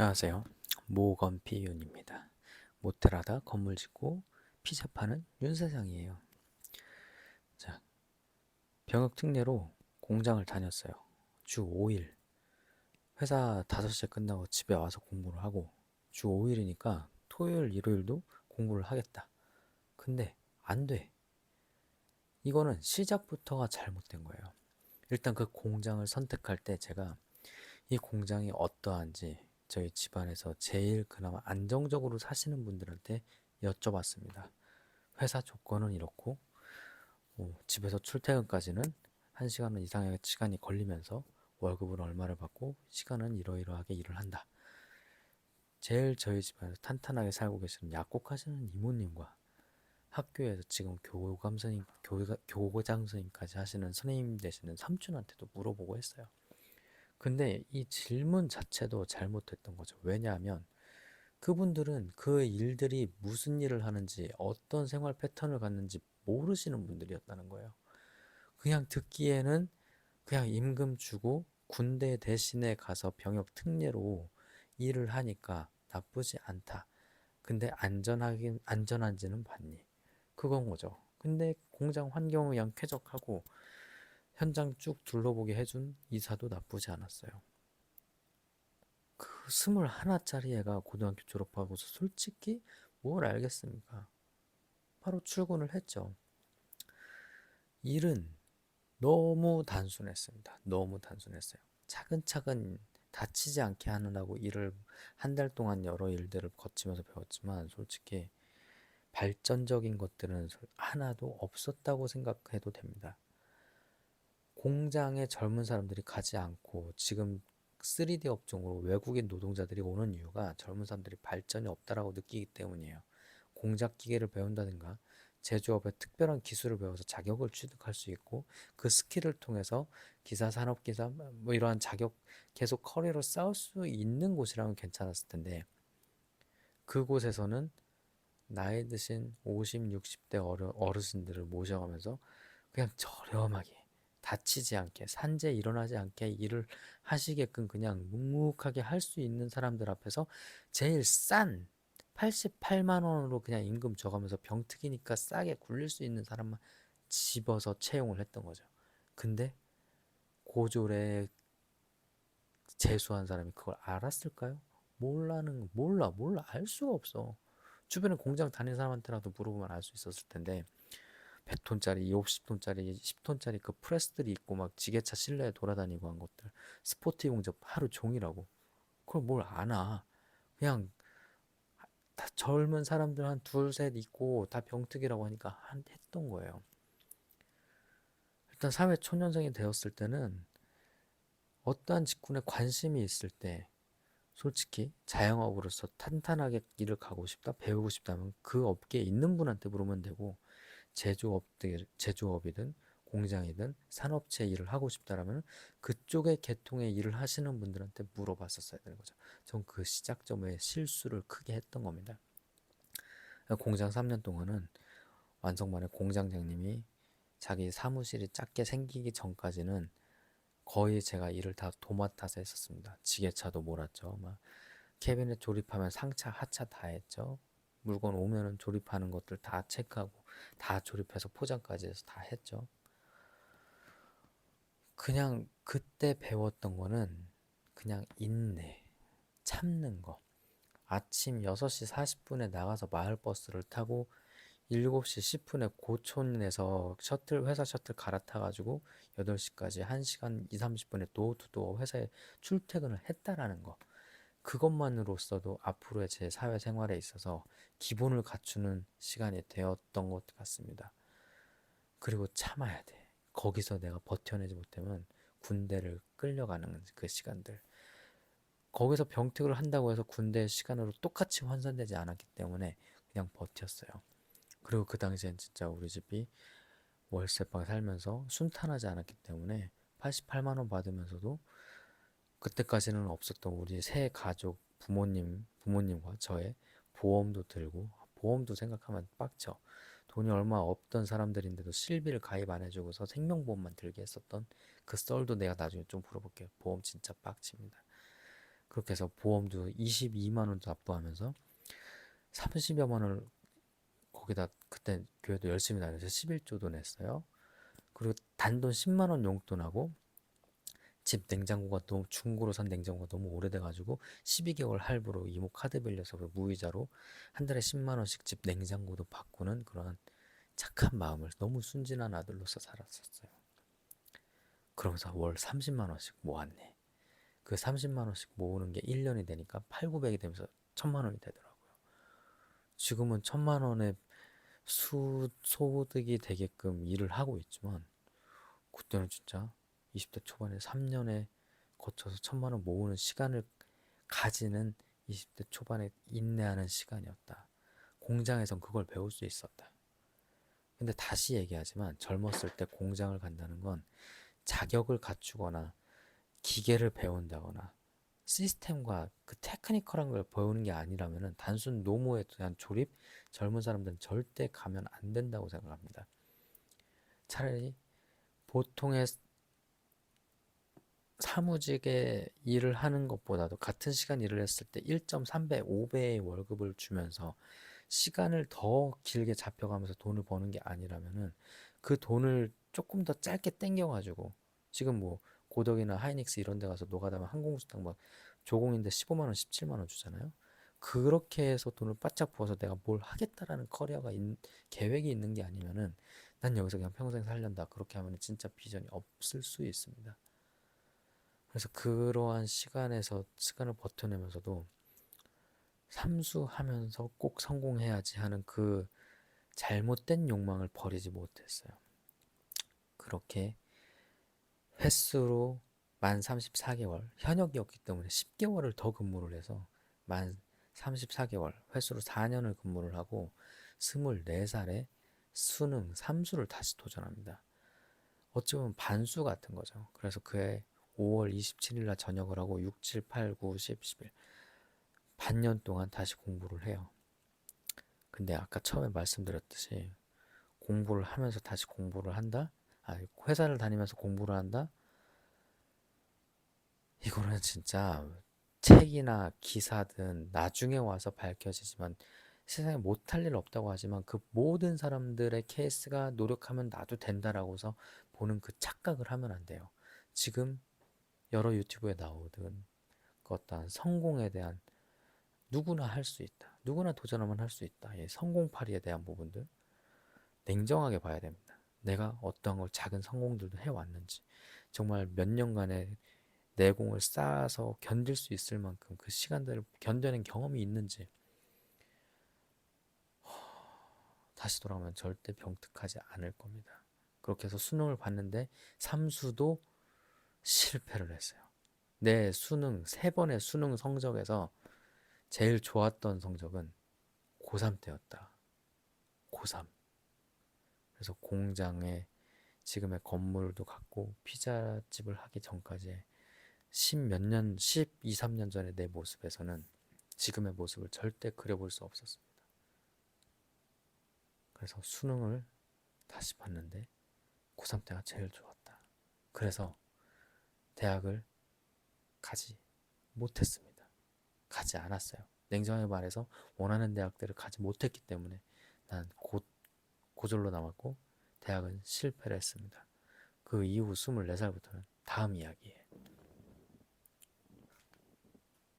안녕하세요. 모건피윤입니다. 모텔하다 건물 짓고 피자 파는 윤 사장이에요. 자, 병역 특례로 공장을 다녔어요. 주 5일. 회사 5시에 끝나고 집에 와서 공부를 하고 주 5일이니까 토요일, 일요일도 공부를 하겠다. 근데 안 돼. 이거는 시작부터가 잘못된 거예요. 일단 그 공장을 선택할 때 제가 이 공장이 어떠한지 저희 집안에서 제일 그나마 안정적으로 사시는 분들한테 여쭤봤습니다. 회사 조건은 이렇고 집에서 출퇴근까지는 1시간 이상의 시간이 걸리면서 월급은 얼마를 받고 시간은 이러이러하게 일을 한다. 제일 저희 집안에서 탄탄하게 살고 계시는 약국하시는 이모님과 학교에서 지금 교감 선생님, 교장 선생님까지 하시는 선생님 되시는 삼촌한테도 물어보고 했어요. 근데 이 질문 자체도 잘못됐던 거죠. 왜냐하면 그분들은 그 일들이 무슨 일을 하는지 어떤 생활 패턴을 갖는지 모르시는 분들이었다는 거예요. 그냥 듣기에는 그냥 임금 주고 군대 대신에 가서 병역 특례로 일을 하니까 나쁘지 않다. 근데 안전한지는 봤니? 그건 거죠. 근데 공장 환경을 그냥 쾌적하고 현장 쭉 둘러보게 해준 이사도 나쁘지 않았어요. 그 21짜리 애가 고등학교 졸업하고서 솔직히 뭘 알겠습니까? 바로 출근을 했죠. 일은 너무 단순했습니다. 너무 단순했어요. 차근차근 다치지 않게 하느라고 일을 한 달 동안 여러 일들을 거치면서 배웠지만 솔직히 발전적인 것들은 하나도 없었다고 생각해도 됩니다. 공장에 젊은 사람들이 가지 않고 지금 3D 업종으로 외국인 노동자들이 오는 이유가 젊은 사람들이 발전이 없다라고 느끼기 때문이에요. 공작 기계를 배운다든가 제조업의 특별한 기술을 배워서 자격을 취득할 수 있고 그 스킬을 통해서 기사, 산업기사 뭐 이러한 자격 계속 커리어를 쌓을 수 있는 곳이라면 괜찮았을 텐데 그곳에서는 나이 드신 50, 60대 어르신들을 모셔가면서 그냥 저렴하게 다치지 않게 산재 일어나지 않게 일을 하시게끔 그냥 묵묵하게 할 수 있는 사람들 앞에서 제일 싼 88만 원으로 그냥 임금 줘가면서 병특이니까 싸게 굴릴 수 있는 사람만 집어서 채용을 했던 거죠. 근데 고졸에 재수한 사람이 그걸 알았을까요? 몰라 알 수가 없어. 주변에 공장 다니는 사람한테라도 물어보면 알 수 있었을 텐데 100톤짜리, 50톤짜리, 10톤짜리 그 프레스들이 있고 막 지게차 실내에 돌아다니고 한 것들 스포티 용접 하루 종일하고 그걸 뭘 아나. 그냥 다 젊은 사람들 한 둘, 셋 있고 다 병특이라고 하니까 했던 거예요. 일단 사회 초년생이 되었을 때는 어떠한 직군에 관심이 있을 때 솔직히 자영업으로서 탄탄하게 일을 가고 싶다, 배우고 싶다면 그 업계에 있는 분한테 물으면 되고 제조업이든 공장이든 산업체 일을 하고 싶다라면 그쪽의 계통의 일을 하시는 분들한테 물어봤었어야 되는 거죠. 전 그 시작점에 실수를 크게 했던 겁니다. 공장 3년 동안은 완성반의 공장장님이 자기 사무실이 작게 생기기 전까지는 거의 제가 일을 다 도맡아서 했었습니다. 지게차도 몰았죠. 막 캐비넷 조립하면 상차, 하차 다 했죠. 물건 오면은 조립하는 것들 다 체크하고 다 조립해서 포장까지 해서 다 했죠. 그냥 그때 배웠던 거는 그냥 인내, 참는 거. 아침 6시 40분에 나가서 마을버스를 타고 7시 10분에 고촌에서 회사 셔틀 갈아타가지고 8시까지 1시간 2, 30분에 도어투도어 회사에 출퇴근을 했다라는 거. 그것만으로써도 앞으로의 제 사회생활에 있어서 기본을 갖추는 시간이 되었던 것 같습니다. 그리고 참아야 돼. 거기서 내가 버텨내지 못하면 군대를 끌려가는 그 시간들. 거기서 병특을 한다고 해서 군대 시간으로 똑같이 환산되지 않았기 때문에 그냥 버텼어요. 그리고 그 당시엔 진짜 우리 집이 월세방 살면서 순탄하지 않았기 때문에 88만 원 받으면서도 그때까지는 없었던 우리 세 가족 부모님과 저의 보험도 들고 보험도 생각하면 빡쳐. 돈이 얼마 없던 사람들인데도 실비를 가입 안 해주고서 생명보험만 들게 했었던 그 썰도 내가 나중에 좀 풀어볼게요. 보험 진짜 빡칩니다. 그렇게 해서 보험도 22만 원도 납부하면서 30여만 원을 거기다 그때 교회도 열심히 다녀서 11조도 냈어요. 그리고 단돈 10만 원 용돈하고 집 냉장고가 너무 중고로 산 냉장고가 너무 오래돼가지고 12개월 할부로 이모 카드 빌려서 그 무이자로 한 달에 10만 원씩 집 냉장고도 바꾸는 그런 착한 마음을 너무 순진한 아들로서 살았었어요. 그러면서 월 30만 원씩 모았네. 그 30만 원씩 모으는 게 1년이 되니까 8, 900이 되면서 1000만 원이 되더라고요. 지금은 1000만 원의 소득이 되게끔 일을 하고 있지만 그때는 진짜 20대 초반에 3년에 거쳐서 1000만 원 모으는 시간을 가지는 20대 초반에 인내하는 시간이었다. 공장에선 그걸 배울 수 있었다. 근데 다시 얘기하지만 젊었을 때 공장을 간다는 건 자격을 갖추거나 기계를 배운다거나 시스템과 그 테크니컬한 걸 배우는 게 아니라면 단순 노무에 대한 조립, 젊은 사람들은 절대 가면 안 된다고 생각합니다. 차라리 보통의 사무직에 일을 하는 것보다도 같은 시간 일을 했을 때 1.3배, 5배의 월급을 주면서 시간을 더 길게 잡혀가면서 돈을 버는 게 아니라면은 그 돈을 조금 더 짧게 땡겨가지고 지금 뭐 고덕이나 하이닉스 이런 데 가서 노가다면 항공수당 막 조공인데 15만 원, 17만 원 주잖아요. 그렇게 해서 돈을 바짝 부어서 내가 뭘 하겠다라는 계획이 있는 게 아니면은 난 여기서 그냥 평생 살련다. 그렇게 하면 진짜 비전이 없을 수 있습니다. 그래서 그러한 시간을 버텨내면서도 삼수하면서 꼭 성공해야지 하는 그 잘못된 욕망을 버리지 못했어요. 그렇게 횟수로 만 34개월, 현역이었기 때문에 10개월을 더 근무를 해서 만 34개월, 횟수로 4년을 근무를 하고 24살에 수능 3수를 다시 도전합니다. 어찌 보면 반수 같은 거죠. 그래서 그해 5월 27일 날 전역을 하고 6, 7, 8, 9, 10, 11 반년 동안 다시 공부를 해요. 근데 아까 처음에 말씀드렸듯이 공부를 하면서 다시 공부를 한다? 회사를 다니면서 공부를 한다? 이거는 진짜 책이나 기사든 나중에 와서 밝혀지지만 세상에 못할 일 없다고 하지만 그 모든 사람들의 케이스가 노력하면 나도 된다라고서 보는 그 착각을 하면 안 돼요. 지금 여러 유튜브에 나오든 그 어떠한 성공에 대한 누구나 할 수 있다. 누구나 도전하면 할 수 있다. 이 성공파리에 대한 부분들 냉정하게 봐야 됩니다. 내가 어떠한 걸 작은 성공들도 해왔는지 정말 몇 년간의 내공을 쌓아서 견딜 수 있을 만큼 그 시간들을 견뎌낸 경험이 있는지 다시 돌아오면 절대 병특하지 않을 겁니다. 그렇게 해서 수능을 봤는데 삼수도 실패를 했어요. 내 수능, 세 번의 수능 성적에서 제일 좋았던 성적은 고3 때였다. 고3. 그래서 공장에 지금의 건물도 갖고 피자집을 하기 전까지 12, 3년 전의 내 모습에서는 지금의 모습을 절대 그려볼 수 없었습니다. 그래서 수능을 다시 봤는데 고3 때가 제일 좋았다. 그래서 대학을 가지 못했습니다. 가지 않았어요. 냉정하게 말해서 원하는 대학들을 가지 못했기 때문에 난 고졸로 남았고 대학은 실패를 했습니다. 그 이후 24살부터는 다음 이야기예요.